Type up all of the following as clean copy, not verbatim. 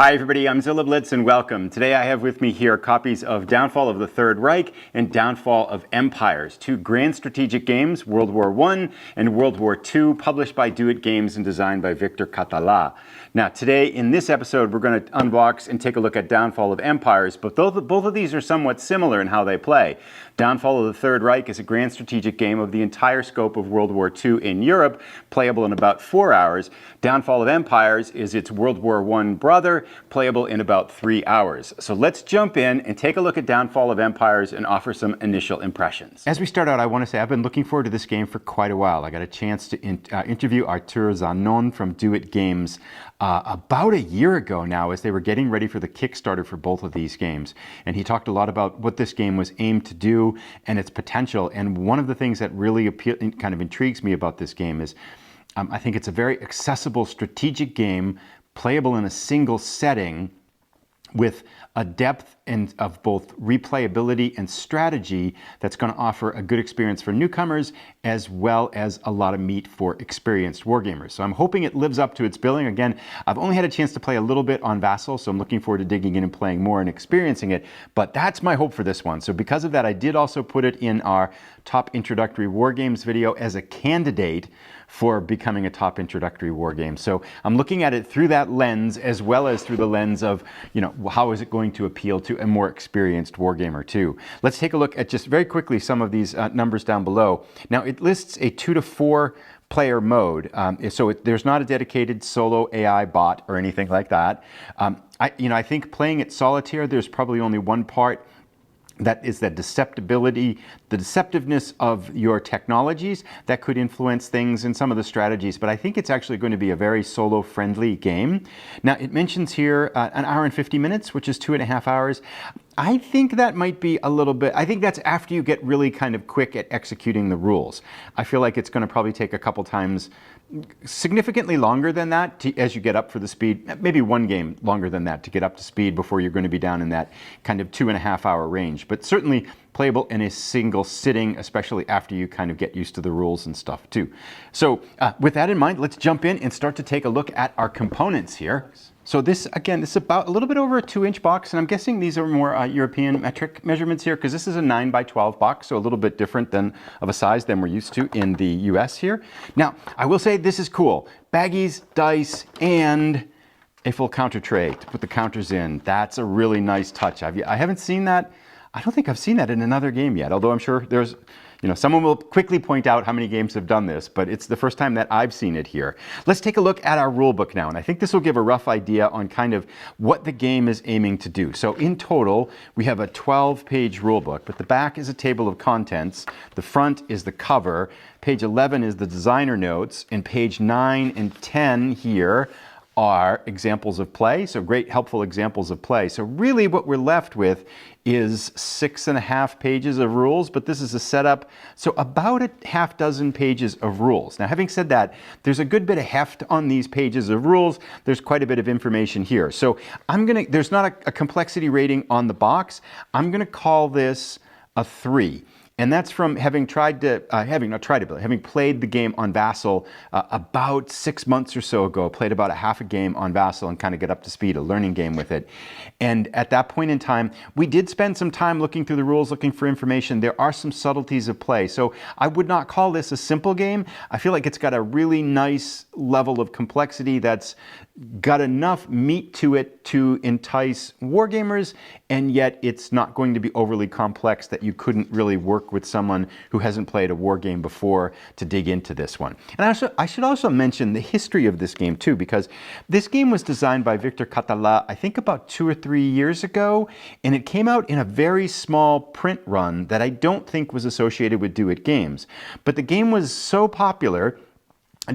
Hi everybody, I'm Zilla Blitz and welcome. Today I have with me here copies of Downfall of the Third Reich and Downfall of Empires, two grand strategic games, World War I and World War II, published by Do It Games and designed by Victor Catala. Now today in this episode we're going to unbox and take a look at Downfall of Empires, but both of these are somewhat similar in how they play. Downfall of the Third Reich is a grand strategic game of the entire scope of World War II in Europe, playable in about 4 hours. Downfall of Empires is its World War I brother, playable in about 3 hours. So let's jump in and take a look at Downfall of Empires and offer some initial impressions. As we start out, I want to say I've been looking forward to this game for quite a while. I got a chance to interview Artur Zanon from Do It Games about a year ago now as they were getting ready for the Kickstarter for both of these games. And he talked a lot about what this game was aimed to do and its potential. And one of the things that really kind of intrigues me about this game is I think it's a very accessible strategic game, playable in a single setting with a depth of both replayability and strategy that's going to offer a good experience for newcomers as well as a lot of meat for experienced wargamers. So I'm hoping it lives up to its billing. Again, I've only had a chance to play a little bit on Vassal, so I'm looking forward to digging in and playing more and experiencing it, but that's my hope for this one. So because of that, I did also put it in our top introductory wargames video as a candidate for becoming a top introductory war game. So I'm looking at it through that lens as well as through the lens of, you know, how is it going to appeal to a more experienced wargamer too. Let's take a look at just very quickly some of these numbers down below. Now it lists a 2 to 4 player mode, so there's not a dedicated solo AI bot or anything like that. I think playing it solitaire, there's probably only one part that is that the deceptiveness of your technologies that could influence things in some of the strategies, but I think it's actually going to be a very solo-friendly game. Now, it mentions here an hour and 50 minutes, which is 2.5 hours. I think that might be a little bit, I think that's after you get really kind of quick at executing the rules. I feel like it's going to probably take a couple times significantly longer than that as you get up for the speed, maybe one game longer than that to get up to speed before you're going to be down in that kind of 2.5 hour range, but certainly playable in a single sitting, especially after you kind of get used to the rules and stuff too. So with that in mind, let's jump in and start to take a look at our components here. So this, again, this is about a little bit over a 2-inch box, and I'm guessing these are more European metric measurements here because this is a 9x12 box, so a little bit different of a size than we're used to in the US here. Now, I will say this is cool. Baggies, dice, and a full counter tray to put the counters in. That's a really nice touch. I haven't seen that. I don't think I've seen that in another game yet, although I'm sure there's, someone will quickly point out how many games have done this, but it's the first time that I've seen it here. Let's take a look at our rule book now, and I think this will give a rough idea on kind of what the game is aiming to do. So in total, we have a 12-page rule book, but the back is a table of contents, the front is the cover, page 11 is the designer notes, and page 9 and 10 here are examples of play, so great helpful examples of play. So really what we're left with is 6.5 pages of rules, but this is a setup, so about a half dozen pages of rules. Now having said that, there's a good bit of heft on these pages of rules. There's quite a bit of information here. So there's not a complexity rating on the box. I'm gonna call this a 3. And that's from having played the game on Vassal about 6 months or so ago. Played about a half a game on Vassal and kind of get up to speed, a learning game with it. And at that point in time, we did spend some time looking through the rules, looking for information. There are some subtleties of play. So I would not call this a simple game. I feel like it's got a really nice level of complexity that's got enough meat to it to entice wargamers, and yet it's not going to be overly complex that you couldn't really work with someone who hasn't played a war game before to dig into this one. And I should also mention the history of this game too, because this game was designed by Victor Catala, I think about 2 or 3 years ago, and it came out in a very small print run that I don't think was associated with Do It Games. But the game was so popular,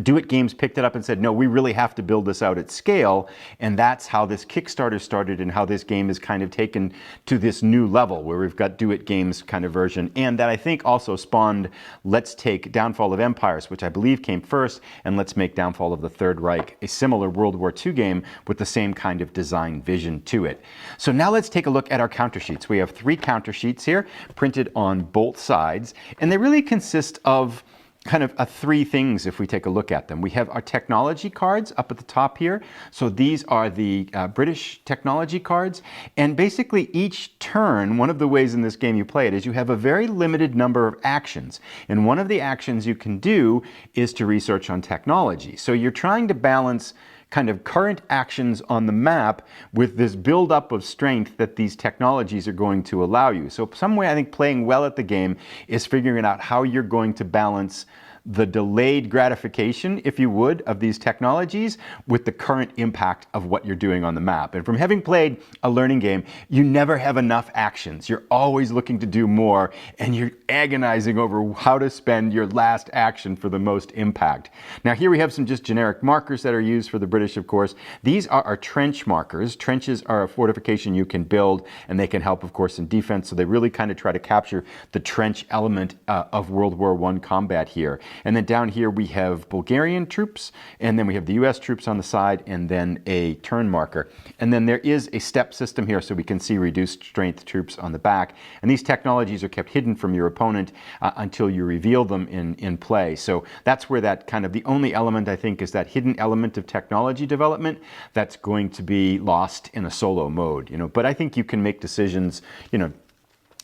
Do It Games picked it up and said, no, we really have to build this out at scale, and that's how this Kickstarter started and how this game is kind of taken to this new level where we've got Do It Games kind of version, and that I think also spawned let's take Downfall of Empires, which I believe came first, and let's make Downfall of the Third Reich, a similar World War II game with the same kind of design vision to it. So now let's take a look at our counter sheets. We have 3 counter sheets here printed on both sides, and they really consist of kind of three things if we take a look at them. We have our technology cards up at the top here. So these are the British technology cards. And basically each turn, one of the ways in this game you play it is you have a very limited number of actions. And one of the actions you can do is to research on technology. So you're trying to balance kind of current actions on the map with this buildup of strength that these technologies are going to allow you. So some way I think playing well at the game is figuring out how you're going to balance the delayed gratification, if you would, of these technologies with the current impact of what you're doing on the map. And from having played a learning game, you never have enough actions. You're always looking to do more, and you're agonizing over how to spend your last action for the most impact. Now here we have some just generic markers that are used for the British, of course. These are our trench markers. Trenches are a fortification you can build, and they can help, of course, in defense. So they really kind of try to capture the trench element of World War I combat here. And then down here we have Bulgarian troops, and then we have the US troops on the side, and then a turn marker. And then there is a step system here, so we can see reduced strength troops on the back. And these technologies are kept hidden from your opponent until you reveal them in play. So that's where that kind of the only element, I think, is that hidden element of technology development that's going to be lost in a solo mode. But I think you can make decisions,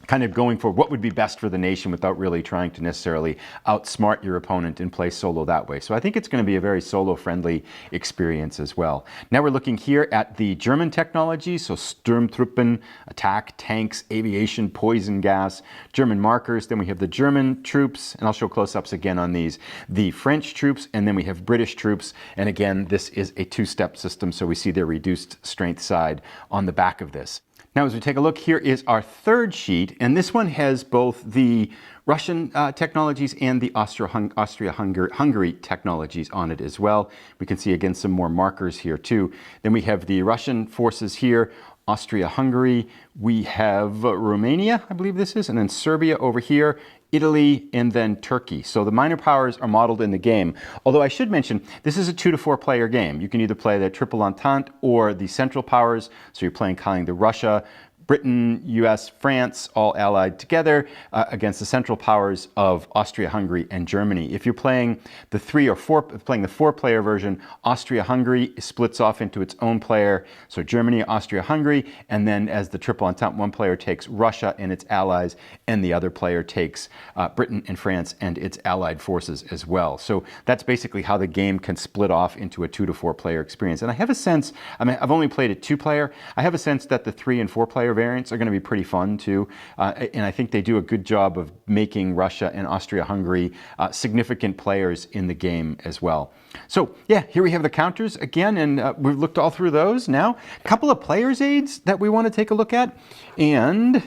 kind of going for what would be best for the nation without really trying to necessarily outsmart your opponent and play solo that way. So I think it's going to be a very solo-friendly experience as well. Now we're looking here at the German technology, so Sturmtruppen, attack, tanks, aviation, poison gas, German markers. Then we have the German troops, and I'll show close-ups again on these, the French troops, and then we have British troops. And again, this is a two-step system, so we see their reduced strength side on the back of this. Now, as we take a look, here is our third sheet, and this one has both the Russian technologies and the Austria-Hungary technologies on it as well. We can see, again, some more markers here, too. Then we have the Russian forces here, Austria-Hungary. We have Romania, I believe this is, and then Serbia over here, Italy, and then Turkey. So the minor powers are modeled in the game. Although I should mention, this is a 2 to 4 player game. You can either play the Triple Entente or the Central Powers. So you're playing kind of Russia, Britain, US, France, all allied together against the Central Powers of Austria-Hungary and Germany. If you're playing the 4-player version, Austria-Hungary splits off into its own player. So Germany, Austria-Hungary, and then as the Triple Entente, one player takes Russia and its allies, and the other player takes Britain and France and its allied forces as well. So that's basically how the game can split off into a 2 to 4 player experience. And I have a sense, I've only played it 2-player. I have a sense that the 3 and 4-player variants are going to be pretty fun too, and I think they do a good job of making Russia and Austria-Hungary significant players in the game as well. So yeah, here we have the counters again, and we've looked all through those. Now, a couple of player's aids that we want to take a look at, and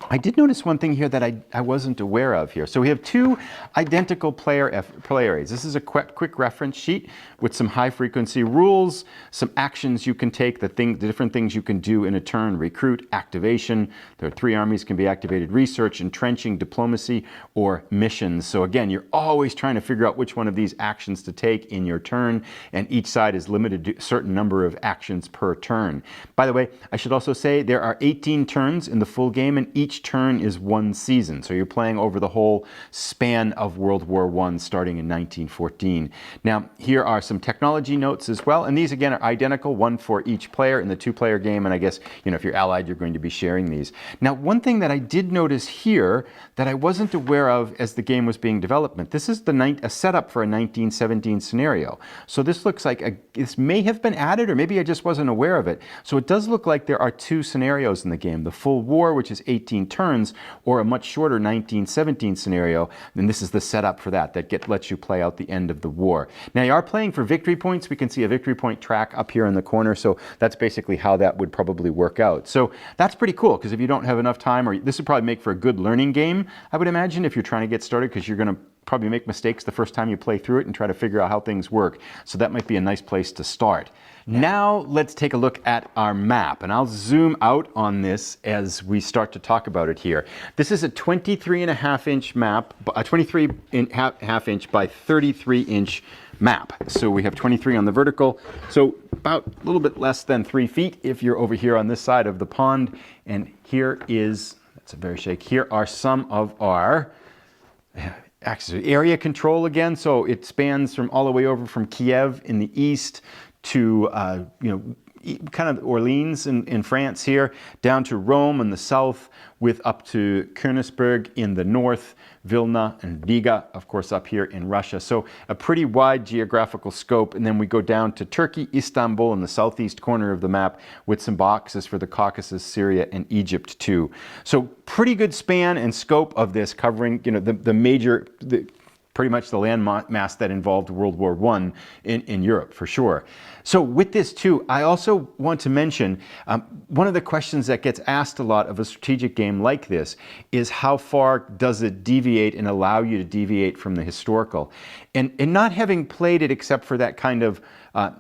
I did notice one thing here that I wasn't aware of here. So we have 2 identical player aids. This is a quick reference sheet with some high frequency rules, some actions you can take, the different things you can do in a turn: recruit, activation. There are 3 armies can be activated: research, entrenching, diplomacy, or missions. So again, you're always trying to figure out which one of these actions to take in your turn, and each side is limited to a certain number of actions per turn. By the way, I should also say there are 18 turns in the full game, and each turn is 1 season. So you're playing over the whole span of World War I starting in 1914. Now, here are some technology notes as well. And these, again, are identical, one for each player in the 2-player game. And I guess, if you're allied, you're going to be sharing these. Now, one thing that I did notice here that I wasn't aware of as the game was being developed, this is a setup for a 1917 scenario. So this looks like this may have been added, or maybe I just wasn't aware of it. So it does look like there are 2 scenarios in the game: the full war, which is 18 turns, or a much shorter 1917 scenario. And this is the setup for that lets you play out the end of the war. Now, you are playing for victory points. We can see a victory point track up here in the corner. So that's basically how that would probably work out. So that's pretty cool, because if you don't have enough time, or this would probably make for a good learning game, I would imagine, if you're trying to get started, because you're going to probably make mistakes the first time you play through it and try to figure out how things work. So that might be a nice place to start. Now let's take a look at our map, and I'll zoom out on this as we start to talk about it here. This is a 23.5 inch map, a 23.5 inch by 33 inch map. So we have 23 on the vertical, so about a little bit less than 3 feet if you're over here on this side of the pond. And here is, that's a very shake, here are some of our access area control again. So it spans from all the way over from Kiev in the east to, kind of Orleans in France here, down to Rome in the south, with up to Königsberg in the north, Vilna and Riga, of course, up here in Russia. So a pretty wide geographical scope. And then we go down to Turkey, Istanbul in the southeast corner of the map, with some boxes for the Caucasus, Syria, and Egypt too. So pretty good span and scope of this, covering the major, pretty much the land mass that involved World War I in Europe, for sure. So with this too, I also want to mention, one of the questions that gets asked a lot of a strategic game like this is how far does it deviate and allow you to deviate from the historical? And not having played it except for that kind of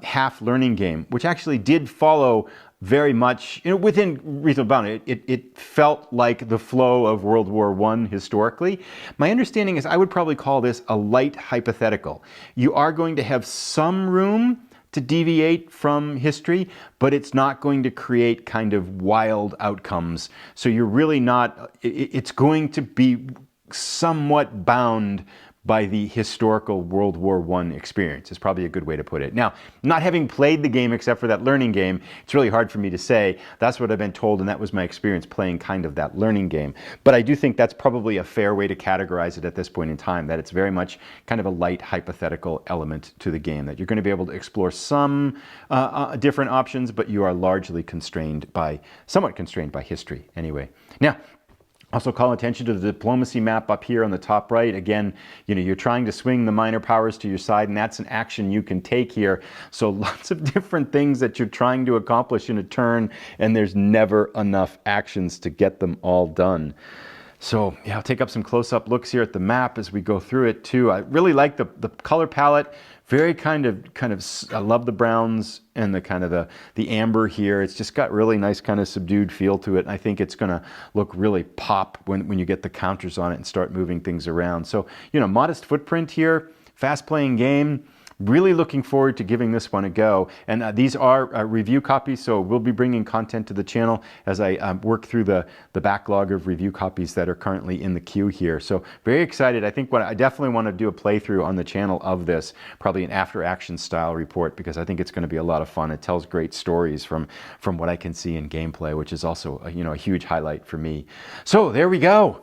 half learning game, which actually did follow very much, within reasonable bound. It felt like the flow of World War I historically. My understanding is I would probably call this a light hypothetical. You are going to have some room to deviate from history, but it's not going to create kind of wild outcomes. So you're really not, it's going to be somewhat bound by the historical World War I experience, is probably a good way to put it. Now, not having played the game except for that learning game, it's really hard for me to say. That's what I've been told, and that was my experience playing kind of that learning game. But I do think that's probably a fair way to categorize it at this point in time, that it's very much kind of a light hypothetical element to the game, that you're going to be able to explore some different options, but you are largely somewhat constrained by history anyway. Now, also call attention to the diplomacy map up here on the top right. Again, you're trying to swing the minor powers to your side, and that's an action you can take here. So lots of different things that you're trying to accomplish in a turn, and there's never enough actions to get them all done. So yeah, I'll take up some close-up looks here at the map as we go through it too. I really like the color palette. Very kind of, I love the browns and the kind of the amber here. It's just got really nice kind of subdued feel to it. And I think it's going to look really pop when you get the counters on it and start moving things around. So, modest footprint here, fast playing game. Really looking forward to giving this one a go. And these are review copies, so we'll be bringing content to the channel as I work through the backlog of review copies that are currently in the queue here. So very excited. I think I definitely want to do a playthrough on the channel of this, probably an after action style report, because I think it's going to be a lot of fun. It tells great stories from what I can see in gameplay, which is also a huge highlight for me. So there we go.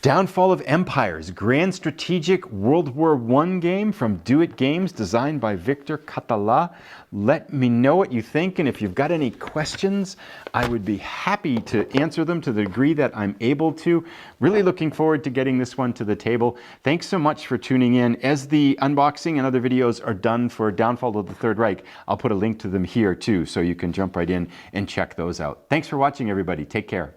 Downfall of Empires, grand strategic World War I game from Do It Games, designed by Victor Catala. Let me know what you think, and if you've got any questions, I would be happy to answer them to the degree that I'm able to. Really looking forward to getting this one to the table. Thanks so much for tuning in. As the unboxing and other videos are done for Downfall of the Third Reich, I'll put a link to them here too, so you can jump right in and check those out. Thanks for watching, everybody. Take care.